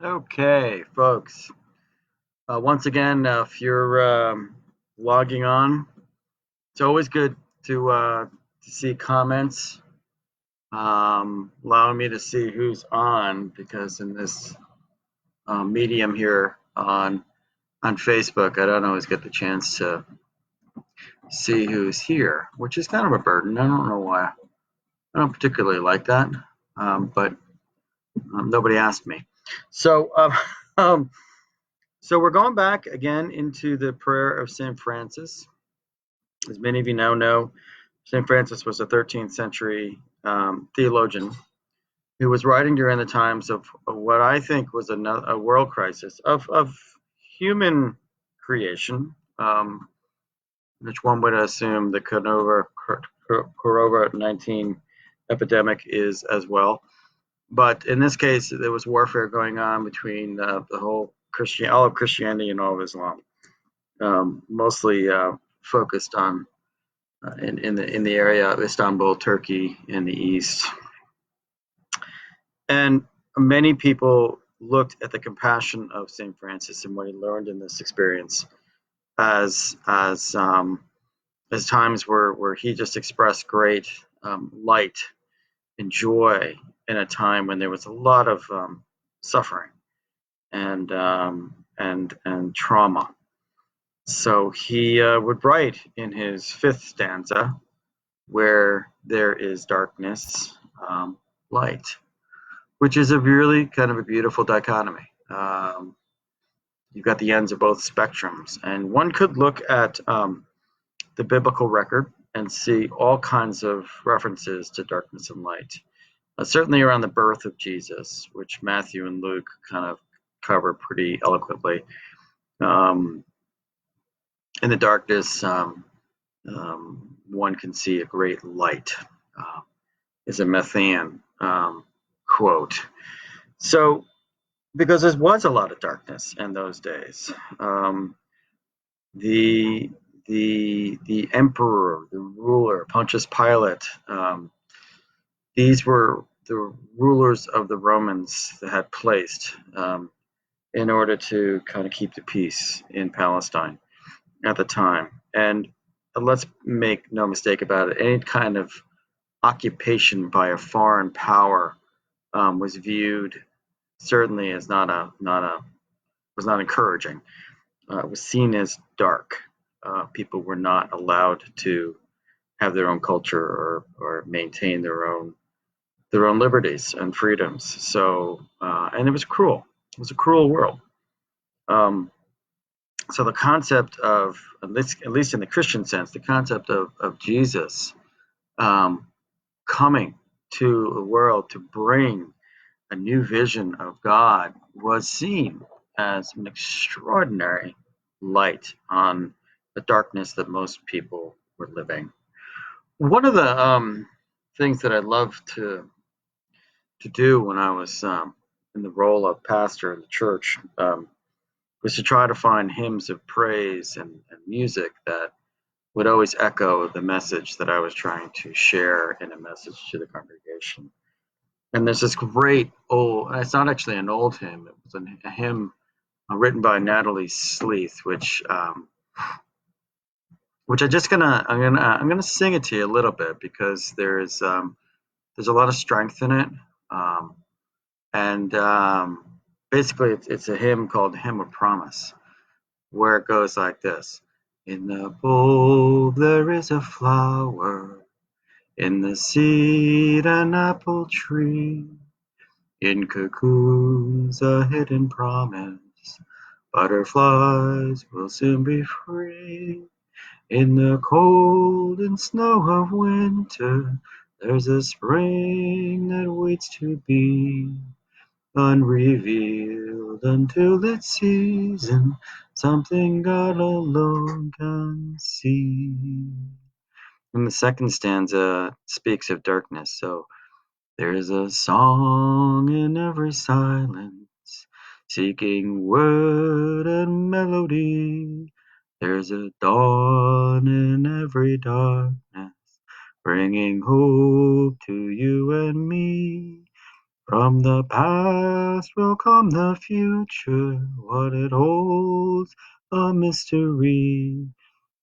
Okay, folks. Once again, if you're logging on, it's always good to see comments, allowing me to see who's on, because in this medium here on Facebook, I don't always get the chance to see who's here, which is kind of a burden. I don't know why. I don't particularly like that, but nobody asked me. So, so we're going back again into the prayer of St. Francis. As many of you now know, St. Francis was a 13th century theologian who was writing during the times of what I think was a world crisis of human creation, which one would assume the COVID-19 epidemic is as well. But in this case, there was warfare going on between the whole all of Christianity and all of Islam, mostly focused on in the area of Istanbul, Turkey, in the east. And many people looked at the compassion of St. Francis and what he learned in this experience as times where he just expressed great light and joy in a time when there was a lot of suffering and trauma. So he would write in his fifth stanza, "Where there is darkness, light," which is a really kind of a beautiful dichotomy. You've got the ends of both spectrums, and one could look at the biblical record and see all kinds of references to darkness and light. Certainly around the birth of Jesus, which Matthew and Luke kind of cover pretty eloquently. In the darkness, one can see a great light, is a Matthean quote. So, because there was a lot of darkness in those days, the emperor, the ruler, Pontius Pilate, these were the rulers of the Romans that had placed in order to kind of keep the peace in Palestine at the time. And let's make no mistake about it, any kind of occupation by a foreign power was viewed certainly as was not encouraging. It was seen as dark. People were not allowed to have their own culture or maintain their own liberties and freedoms. So, and it was cruel. It was a cruel world. So the concept of, at least in the Christian sense, the concept of Jesus coming to the world to bring a new vision of God was seen as an extraordinary light on the darkness that most people were living. One of the things that I loved to do when I was in the role of pastor in the church was to try to find hymns of praise and music that would always echo the message that I was trying to share in a message to the congregation. And there's this great old, it's not actually an old hymn, it was a hymn written by Natalie Sleeth, which I'm gonna sing it to you a little bit, because there's a lot of strength in it. Basically it's a hymn called Hymn of Promise, where it goes like this: in the bulb there is a flower, in the seed an apple tree, in cocoons a hidden promise, butterflies will soon be free. In the cold and snow of winter, there's a spring that waits to be unrevealed until its season, something God alone can see. And the second stanza speaks of darkness. So, there's a song in every silence, seeking word and melody. There's a dawn in every darkness, bringing hope to you and me. From the past will come the future, what it holds, a mystery,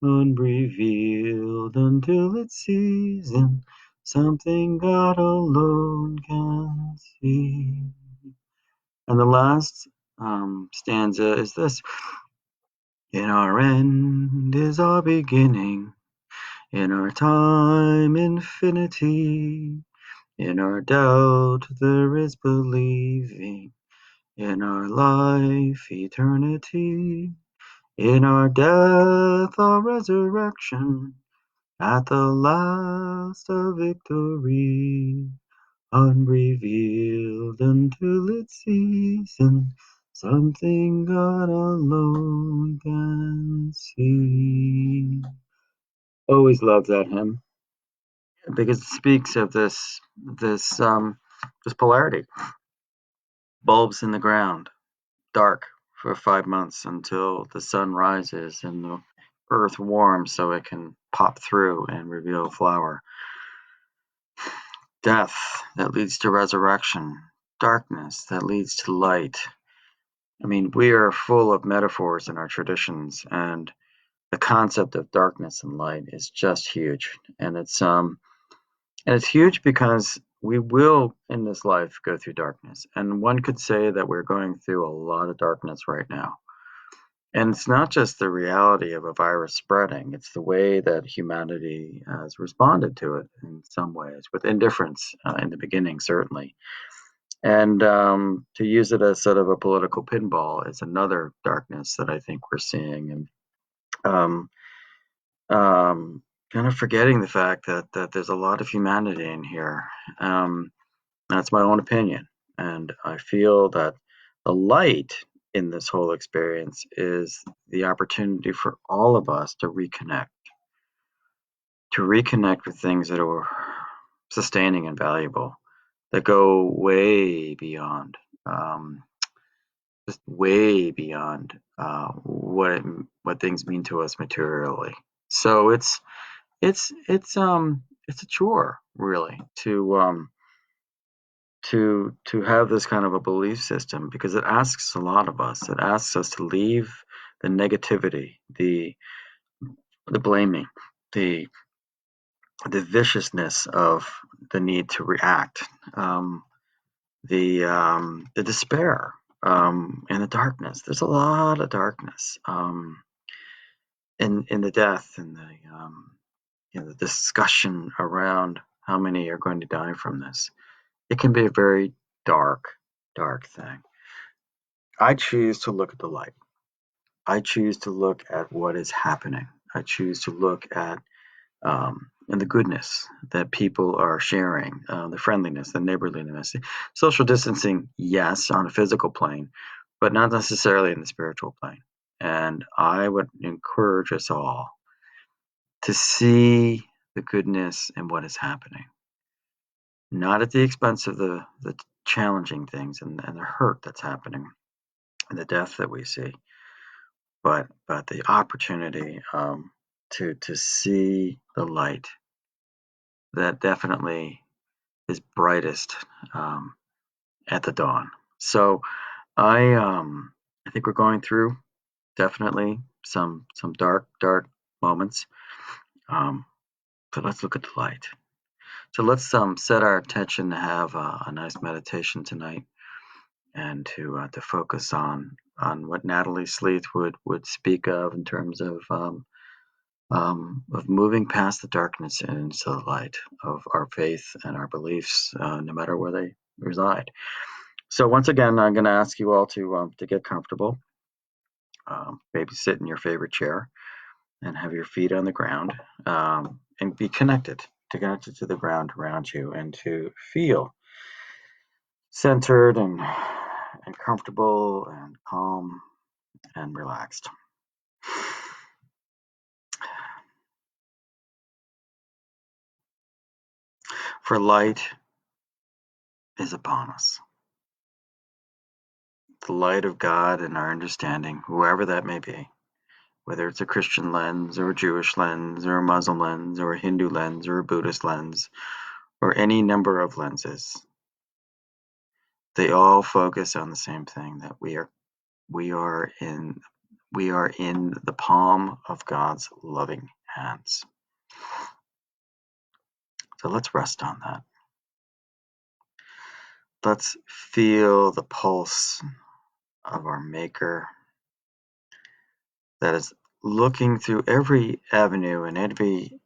unrevealed until it's season, something God alone can see. And the last stanza is this: in our end is our beginning, in our time infinity, in our doubt there is believing, in our life eternity, in our death our resurrection, at the last a victory, unrevealed until it's season, something God alone can see. Always loved that hymn because it speaks of this polarity. Bulbs in the ground, dark for 5 months until the sun rises and the earth warms so it can pop through and reveal a flower. Death that leads to resurrection, darkness that leads to light. I mean, we are full of metaphors in our traditions, and the concept of darkness and light is just huge. And it's huge because we will in this life go through darkness. And one could say that we're going through a lot of darkness right now. And it's not just the reality of a virus spreading, it's the way that humanity has responded to it in some ways, with indifference in the beginning, certainly. And to use it as sort of a political pinball is another darkness that I think we're seeing. And um, kind of forgetting the fact that there's a lot of humanity in here. That's my own opinion. And I feel that the light in this whole experience is the opportunity for all of us to reconnect with things that are sustaining and valuable, that go way beyond, just way beyond what things mean to us materially. So it's a chore really to have this kind of a belief system because it asks a lot of us. It asks us to leave the negativity, the blaming, the viciousness of the need to react, the despair, and the darkness. There's a lot of darkness in the death and the discussion around how many are going to die from this. It can be a very dark, dark thing. I choose to look at the light. I choose to look at what is happening. I choose to look at and the goodness that people are sharing, the friendliness, the neighborliness, social distancing, yes, on a physical plane, but not necessarily in the spiritual plane. And I would encourage us all to see the goodness in what is happening, not at the expense of the challenging things and the hurt that's happening and the death that we see, but the opportunity to see the light that definitely is brightest at the dawn. So I think we're going through definitely some dark moments. But let's look at the light. So let's set our attention to have a nice meditation tonight, and to focus on what Natalie Sleeth would speak of in terms of moving past the darkness and into the light of our faith and our beliefs, no matter where they reside. So once again, I'm going to ask you all to get comfortable, maybe sit in your favorite chair, and have your feet on the ground, and be connected to the ground around you, and to feel centered and comfortable and calm and relaxed. For light is upon us. The light of God and our understanding, whoever that may be, whether it's a Christian lens or a Jewish lens or a Muslim lens or a Hindu lens or a Buddhist lens or any number of lenses. They all focus on the same thing, that we are in the palm of God's loving hands. So let's rest on that. Let's feel the pulse of our Maker that is looking through every avenue and every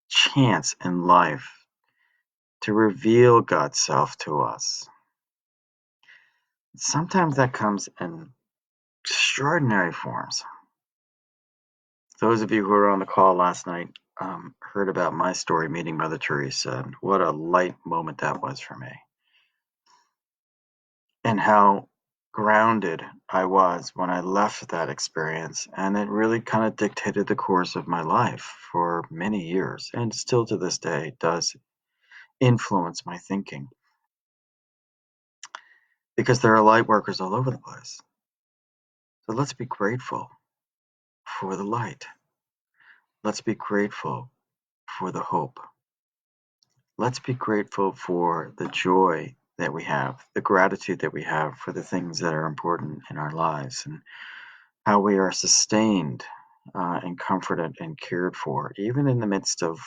chance in life to reveal God's self to us. Sometimes that comes in extraordinary forms. Those of you who were on the call last night heard about my story meeting Mother Teresa, and what a light moment that was for me. And how grounded I was when I left that experience, and it really kind of dictated the course of my life for many years, and still to this day does influence my thinking, because there are light workers all over the place. So let's be grateful for the light. Let's be grateful for the hope. Let's be grateful for the joy that we have, the gratitude that we have for the things that are important in our lives, and how we are sustained and comforted and cared for, even in the midst of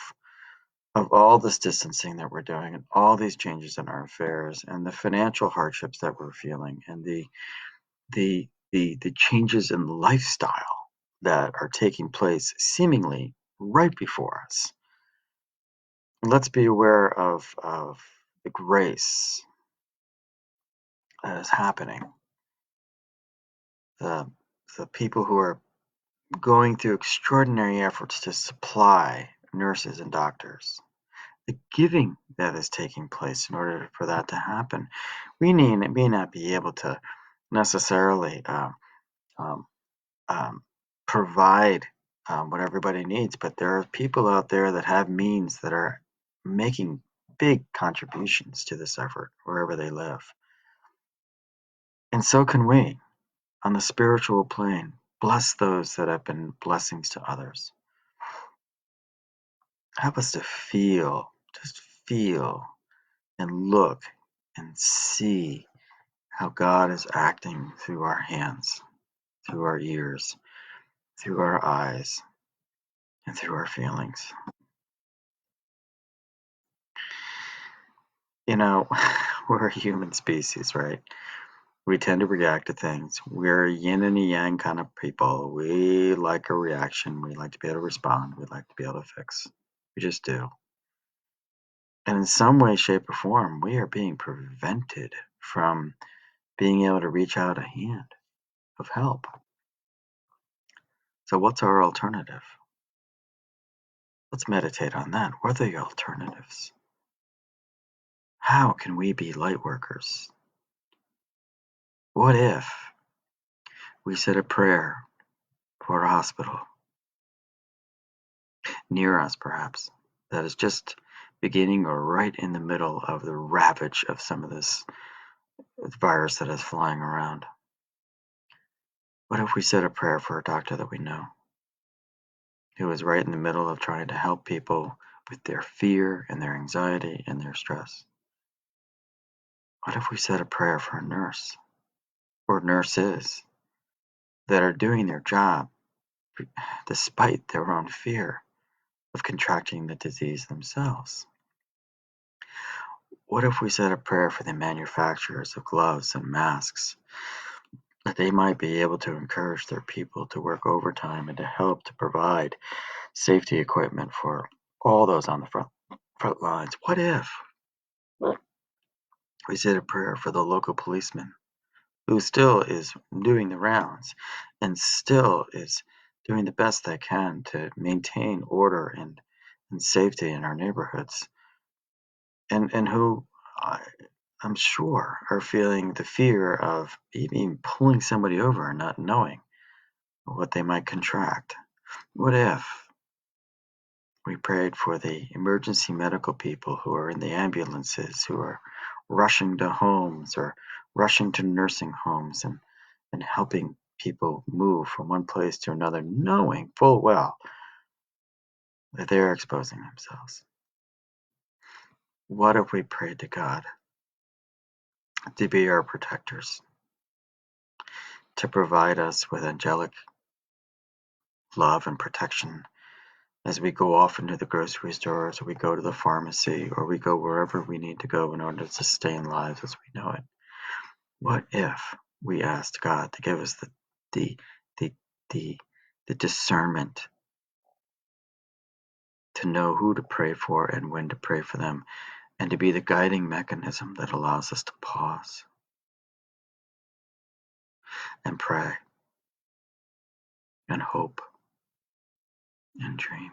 all this distancing that we're doing, and all these changes in our affairs, and the financial hardships that we're feeling, and the changes in lifestyle that are taking place seemingly right before us. Let's be aware of the grace that is happening. The people who are going through extraordinary efforts to supply nurses and doctors. The giving that is taking place in order for that to happen. We may not be able to necessarily provide what everybody needs, but there are people out there that have means that are making big contributions to this effort wherever they live. And so can we, on the spiritual plane, bless those that have been blessings to others. Help us to just feel and look and see how God is acting through our hands, through our ears, through our eyes, and through our feelings. You know, we're a human species, right? We tend to react to things. We're a yin and a yang kind of people. We like a reaction. We like to be able to respond. We like to be able to fix. We just do. And in some way, shape, or form, we are being prevented from being able to reach out a hand of help. So what's our alternative? Let's meditate on that. What are the alternatives? How can we be light workers? What if we said a prayer for a hospital near us, perhaps, that is just beginning or right in the middle of the ravage of some of this virus that is flying around? What if we said a prayer for a doctor that we know, who is right in the middle of trying to help people with their fear and their anxiety and their stress? What if we said a prayer for a nurse or nurses that are doing their job despite their own fear of contracting the disease themselves? What if we said a prayer for the manufacturers of gloves and masks, that they might be able to encourage their people to work overtime and to help to provide safety equipment for all those on the front lines? What if we said a prayer for the local policeman, who still is doing the rounds and still is doing the best they can to maintain order and safety in our neighborhoods, and who I'm sure are feeling the fear of even pulling somebody over and not knowing what they might contract? What if we prayed for the emergency medical people who are in the ambulances, who are rushing to homes or rushing to nursing homes, and helping people move from one place to another, knowing full well that they're exposing themselves? What if we prayed to God to be our protectors, to provide us with angelic love and protection as we go off into the grocery stores, or we go to the pharmacy, or we go wherever we need to go in order to sustain lives as we know it. What if we asked God to give us the the the, the discernment to know who to pray for and when to pray for them, and to be the guiding mechanism that allows us to pause and pray and hope and dream.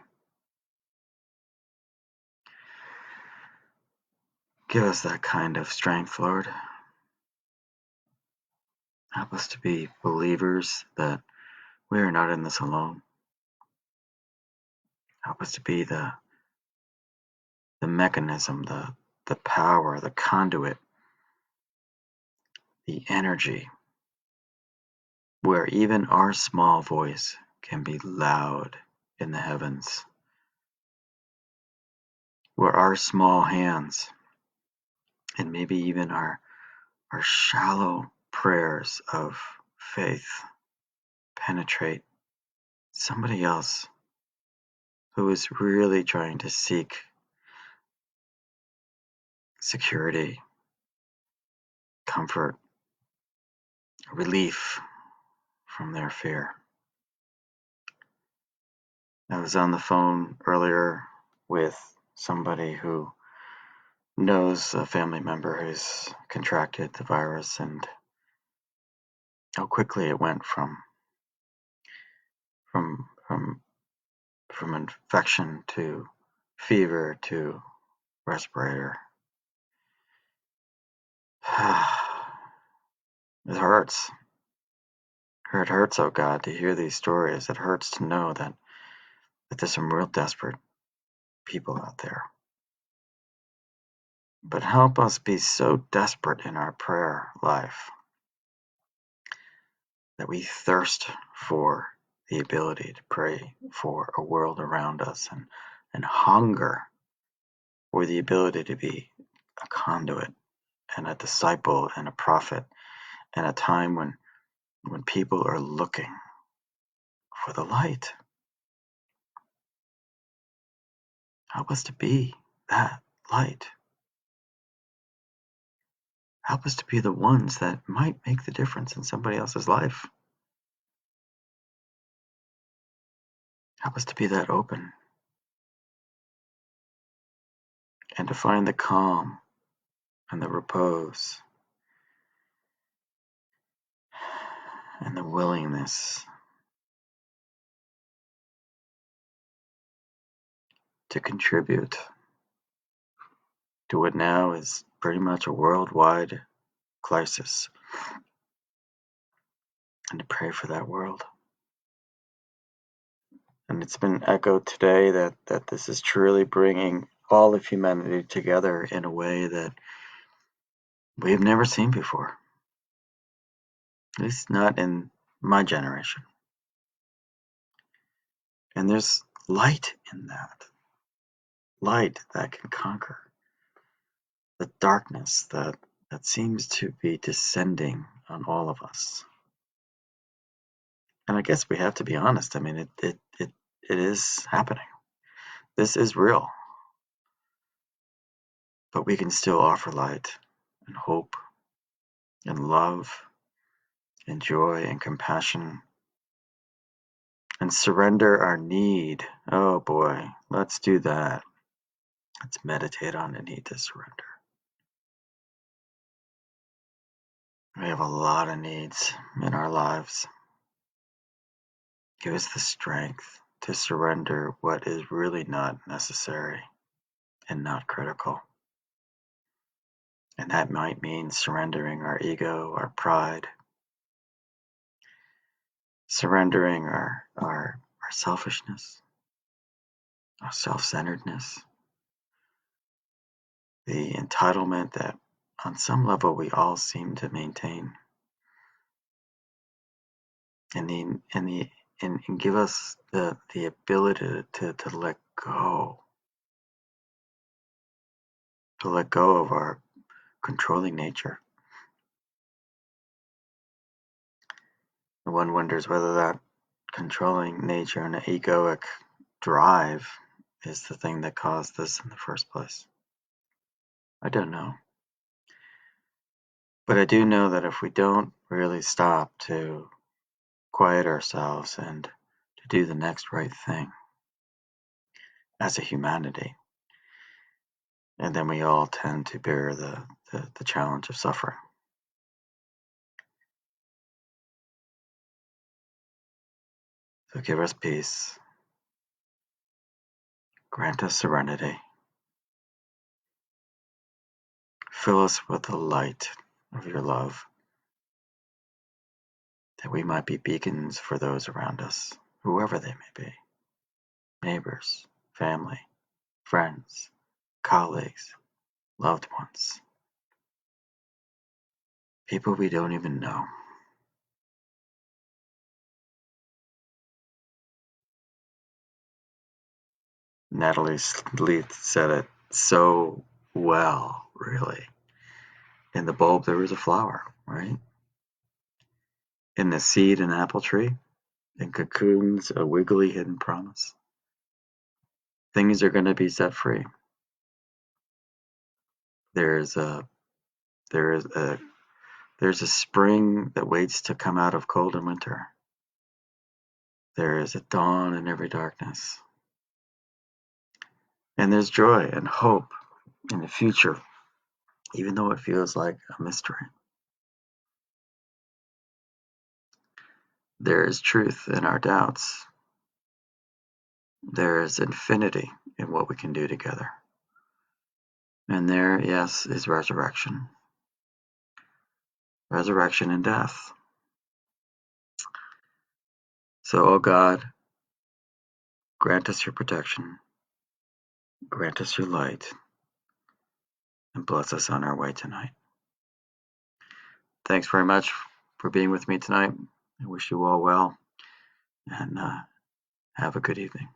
Give us that kind of strength, Lord. Help us to be believers that we are not in this alone. Help us to be the mechanism, the power, the conduit, the energy, where even our small voice can be loud in the heavens, where our small hands and maybe even our shallow prayers of faith penetrate somebody else who is really trying to seek security, comfort, relief from their fear. I was on the phone earlier with somebody who knows a family member who's contracted the virus, and how quickly it went from infection to fever to respirator. It hurts. It hurts, oh God, to hear these stories. It hurts to know that there's some real desperate people out there. But help us be so desperate in our prayer life that we thirst for the ability to pray for a world around us, and hunger for the ability to be a conduit and a disciple and a prophet in a time when people are looking for the light. Help us to be that light. Help us to be the ones that might make the difference in somebody else's life. Help us to be that open and to find the calm and the repose and the willingness to contribute to what now is pretty much a worldwide crisis, and to pray for that world. And it's been echoed today that this is truly bringing all of humanity together in a way that we've never seen before. At least not in my generation. And there's light in that. Light that can conquer the darkness that seems to be descending on all of us. And I guess we have to be honest. I mean, it is happening. This is real. But we can still offer light and hope and love and joy and compassion and surrender our need. Oh boy, let's do that. Let's meditate on the need to surrender. We have a lot of needs in our lives. Give us the strength to surrender what is really not necessary and not critical. And that might mean surrendering our ego, our pride, surrendering our selfishness, our self-centeredness, the entitlement that on some level we all seem to maintain, and give us the ability to let go, of our controlling nature, And one wonders whether that controlling nature and egoic drive is the thing that caused this in the first place. I don't know. But I do know that if we don't really stop to quiet ourselves and to do the next right thing as a humanity, and then we all tend to bear the challenge of suffering. So give us peace, grant us serenity, fill us with the light of your love, that we might be beacons for those around us, whoever they may be, neighbors, family, friends, colleagues, loved ones, people we don't even know. Natalie Leith said it so well, really. In the bulb, there is a flower, right? In the seed, an apple tree. In cocoons, a wiggly hidden promise. Things are going to be set free. There's a spring that waits to come out of cold and winter. There is a dawn in every darkness. And there's joy and hope in the future, even though it feels like a mystery. There is truth in our doubts. There is infinity in what we can do together. And there, yes, is resurrection. Resurrection and death. So, oh God, grant us your protection, grant us your light, and bless us on our way tonight. Thanks very much for being with me tonight. I wish you all well, and have a good evening.